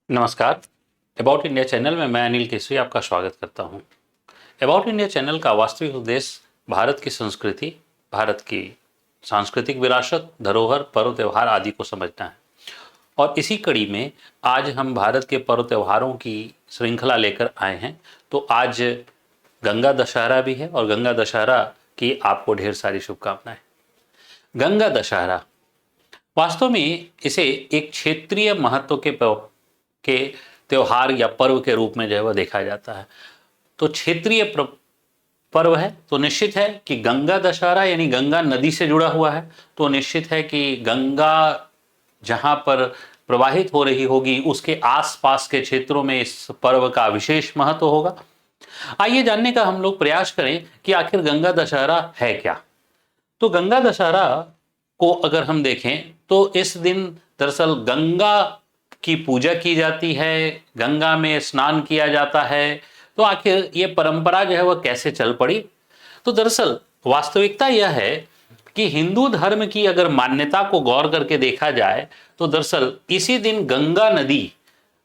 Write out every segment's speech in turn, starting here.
नमस्कार। About India channel में मैं अनिल केसरी आपका स्वागत करता हूं। अबाउट इंडिया चैनल का वास्तविक उद्देश्य भारत की संस्कृति, भारत की सांस्कृतिक विरासत, धरोहर, पर्व त्यौहार आदि को समझना है। और इसी कड़ी में आज हम भारत के पर्व त्योहारों की श्रृंखला लेकर आए हैं। तो आज गंगा दशहरा भी है और गंगा दशहरा की आपको ढेर सारी शुभकामनाएं। गंगा दशहरा वास्तव में इसे एक क्षेत्रीय महत्व के त्योहार या पर्व के रूप में जो है वह देखा जाता है। तो क्षेत्रीय पर्व है तो निश्चित है कि गंगा दशहरा यानी गंगा नदी से जुड़ा हुआ है। तो निश्चित है कि गंगा जहां पर प्रवाहित हो रही होगी उसके आसपास के क्षेत्रों में इस पर्व का विशेष महत्व होगा। आइए जानने का हम लोग प्रयास करें कि आखिर गंगा दशहरा है क्या। तो गंगा दशहरा को अगर हम देखें तो इस दिन दरअसल गंगा की पूजा की जाती है, गंगा में स्नान किया जाता है। तो आखिर ये परंपरा जो है वह कैसे चल पड़ी। तो दरअसल वास्तविकता यह है कि हिंदू धर्म की अगर मान्यता को गौर करके देखा जाए तो दरअसल इसी दिन गंगा नदी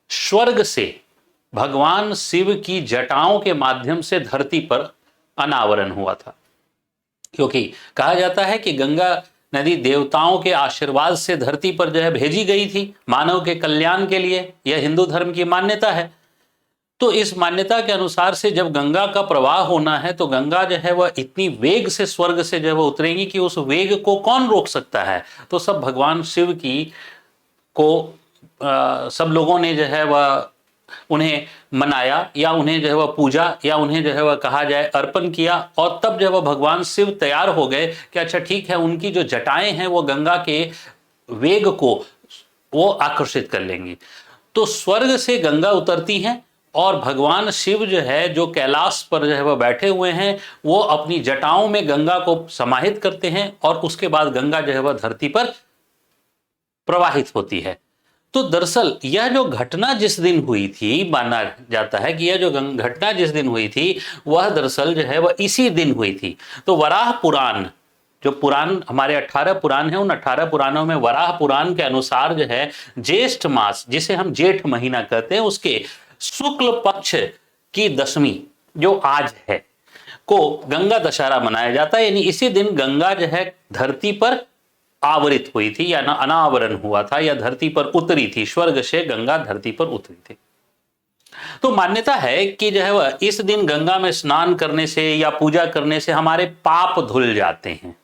स्वर्ग से भगवान शिव की जटाओं के माध्यम से धरती पर अनावरण हुआ था। क्योंकि कहा जाता है कि गंगा नदी देवताओं के आशीर्वाद से धरती पर जो है भेजी गई थी मानव के कल्याण के लिए। यह हिंदू धर्म की मान्यता है। तो इस मान्यता के अनुसार से जब गंगा का प्रवाह होना है तो गंगा जो है वह इतनी वेग से स्वर्ग से जो है वह उतरेंगी कि उस वेग को कौन रोक सकता है। तो सब भगवान शिव की को सब लोगों ने जो है वह उन्हें मनाया या उन्हें जो है वह पूजा या उन्हें जो है वह कहा जाए अर्पण किया। और तब जब वह भगवान शिव तैयार हो गए कि अच्छा ठीक है, उनकी जो जटाएं हैं वो गंगा के वेग को वो आकर्षित कर लेंगी। तो स्वर्ग से गंगा उतरती हैं और भगवान शिव जो है जो कैलाश पर जो है वह बैठे हुए हैं वो अपनी जटाओं में गंगा को समाहित करते हैं और उसके बाद गंगा जो है वह धरती पर प्रवाहित होती है। तो दरअसल यह जो घटना जिस दिन हुई थी, माना जाता है कि यह जो घटना जिस दिन हुई थी वह दरअसल जो है वह इसी दिन हुई थी। तो वराह पुराण, जो पुराण हमारे 18 पुराण हैं, उन 18 पुराणों में वराह पुराण के अनुसार जो है ज्येष्ठ मास, जिसे हम जेठ महीना कहते हैं, उसके शुक्ल पक्ष की दशमी जो आज है को गंगा दशहरा मनाया जाता है। यानी इसी दिन गंगा जो है धरती पर आवरित हुई थी या अनावरण हुआ था या धरती पर उतरी थी। स्वर्ग से गंगा धरती पर उतरी थी। तो मान्यता है कि जो है वह इस दिन गंगा में स्नान करने से या पूजा करने से हमारे पाप धुल जाते हैं।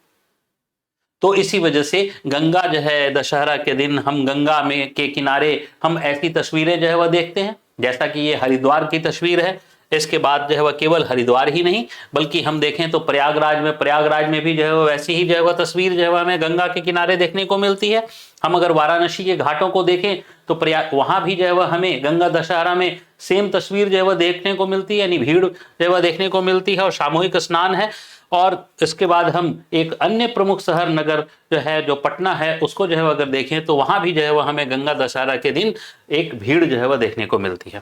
तो इसी वजह से गंगा जो है दशहरा के दिन हम गंगा में के किनारे हम ऐसी तस्वीरें जो है वह देखते हैं, जैसा कि ये हरिद्वार की तस्वीर है। इसके बाद जो है वह केवल हरिद्वार ही नहीं बल्कि हम देखें तो प्रयागराज में भी जो है वह वैसी ही जो है वह तस्वीर जो है वह हमें गंगा के किनारे देखने को मिलती है। हम अगर वाराणसी के घाटों को देखें तो वहां भी जो है वह हमें गंगा दशहरा में सेम तस्वीर जो है वह देखने को मिलती है, यानी भीड़ जो है वह देखने को मिलती है और सामूहिक स्नान है। और इसके बाद हम एक अन्य प्रमुख शहर नगर जो है जो पटना है उसको जो है अगर देखें तो वहां भी जो है वह हमें गंगा दशहरा के दिन एक भीड़ जो है वह देखने को मिलती है।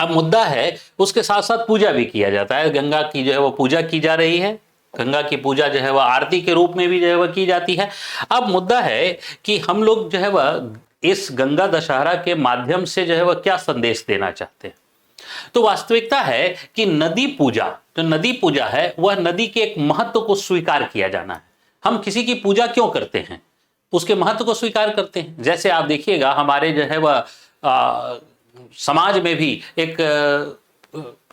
अब मुद्दा है उसके साथ साथ पूजा भी किया जाता है। गंगा की जो है वो पूजा की जा रही है। गंगा की पूजा जो है वह आरती के रूप में भी जो है वह की जाती है। अब मुद्दा है कि हम लोग जो है वह इस गंगा दशहरा के माध्यम से जो है वह क्या संदेश देना चाहते हैं। तो वास्तविकता है कि नदी पूजा, जो नदी पूजा है वह नदी के एक महत्व को स्वीकार किया जाना है। हम किसी की पूजा क्यों करते हैं, उसके महत्व को स्वीकार करते हैं। जैसे आप देखिएगा हमारे जो है वह समाज में भी एक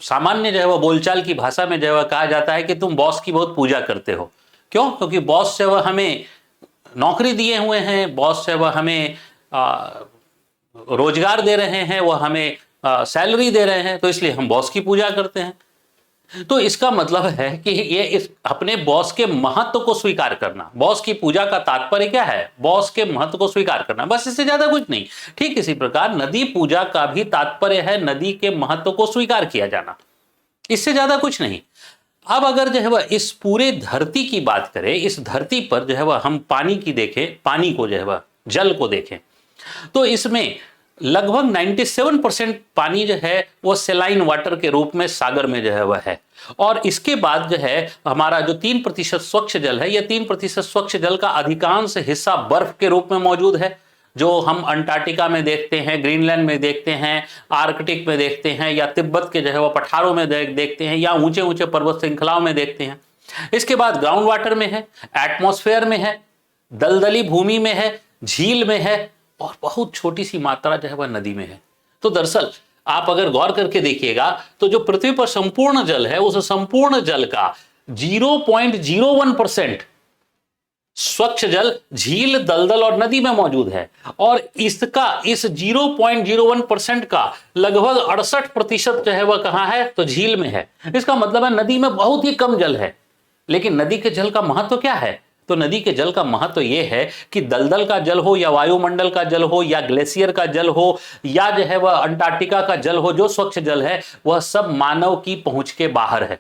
सामान्य जो है वह बोलचाल की भाषा में जो है वह कहा जाता है कि तुम बॉस की बहुत पूजा करते हो। क्यों? क्योंकि बॉस से वह हमें नौकरी दिए हुए हैं, बॉस से वह हमें रोजगार दे रहे हैं, वह हमें सैलरी दे रहे हैं, तो इसलिए हम बॉस की पूजा करते हैं। तो इसका मतलब है कि ये इस अपने बॉस के महत्व को स्वीकार करना। बॉस की पूजा का तात्पर्य क्या है? बॉस के महत्व को स्वीकार करना, बस, इससे ज्यादा कुछ नहीं। ठीक इसी प्रकार नदी पूजा का भी तात्पर्य है नदी के महत्व को स्वीकार किया जाना, इससे ज्यादा कुछ नहीं। अब अगर जो है वह इस पूरे धरती की बात करें, इस धरती पर जो है वह हम पानी की देखें, पानी को जो है वह जल को देखें तो इसमें लगभग 97% पानी जो है वो सेलाइन वाटर के रूप में सागर में जो है वह है। और इसके बाद जो है हमारा जो 3% स्वच्छ जल है, यह 3% स्वच्छ जल का अधिकांश हिस्सा बर्फ के रूप में मौजूद है। जो हम अंटार्कटिका में देखते हैं, ग्रीनलैंड में देखते हैं, आर्कटिक में देखते हैं, या तिब्बत के जो है वो पठारों में देखते हैं, या ऊंचे ऊंचे पर्वत श्रृंखलाओं में देखते हैं। इसके बाद ग्राउंड वाटर में है, एटमॉस्फेयर में है, दलदली भूमि में है, झील में है, और बहुत छोटी सी मात्रा जो है वह नदी में है। तो दरअसल आप अगर गौर करके देखिएगा तो जो पृथ्वी पर संपूर्ण जल है, उस संपूर्ण जल का 0.01% स्वच्छ जल झील, दलदल और नदी में मौजूद है, और इसका इस 0.01% का लगभग 68% जो है वह कहां है, तो झील में है। इसका मतलब है नदी में बहुत ही कम जल है। लेकिन नदी के जल का महत्व क्या है, तो नदी के जल का महत्व यह है कि दलदल का जल हो, या वायुमंडल का जल हो, या ग्लेशियर का जल हो, या जो है वह अंटार्कटिका का जल हो, जो स्वच्छ जल है वह सब मानव की पहुंच के बाहर है।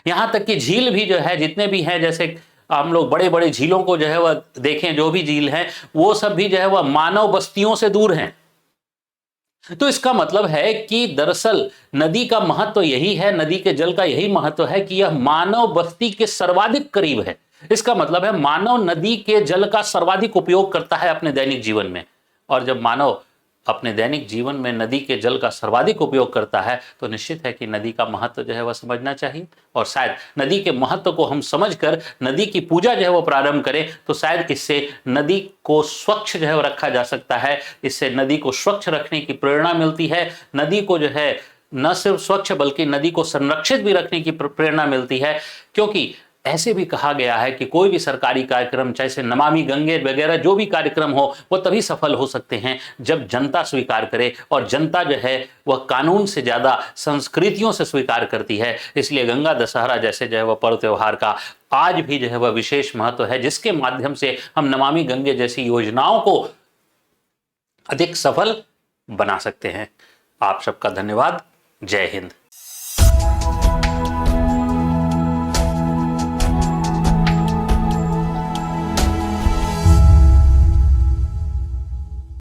यहां तक कि झील भी जो है, जितने भी हैं, जैसे हम लोग बड़े बड़े झीलों को जो है वह देखें, जो भी झील हैं वो सब भी जो है वह मानव बस्तियों से दूर हैं। तो इसका मतलब है कि दरअसल नदी का महत्व यही है, नदी के जल का यही महत्व है कि यह मानव बस्ती के सर्वाधिक करीब है। इसका मतलब है मानव नदी के जल का सर्वाधिक उपयोग करता है अपने दैनिक जीवन में, और जब मानव अपने दैनिक जीवन में नदी के जल का सर्वाधिक उपयोग करता है तो निश्चित है कि नदी का महत्व जो है वह समझना चाहिए। और शायद नदी के महत्व को हम समझकर नदी की पूजा जो है वो प्रारंभ करें तो शायद इससे नदी को स्वच्छ जो है वो रखा जा सकता है। इससे नदी को स्वच्छ रखने की प्रेरणा मिलती है, नदी को जो है न सिर्फ स्वच्छ बल्कि नदी को संरक्षित भी रखने की प्रेरणा मिलती है। क्योंकि ऐसे भी कहा गया है कि कोई भी सरकारी कार्यक्रम, चाहे से नमामि गंगे वगैरह जो भी कार्यक्रम हो, वो तभी सफल हो सकते हैं जब जनता स्वीकार करे, और जनता जो है वह कानून से ज्यादा संस्कृतियों से स्वीकार करती है। इसलिए गंगा दशहरा जैसे जो है वह पर्व त्योहार का आज भी जो है वह विशेष महत्व है, जिसके माध्यम से हम नमामि गंगे जैसी योजनाओं को अधिक सफल बना सकते हैं। आप सबका धन्यवाद। जय हिंद।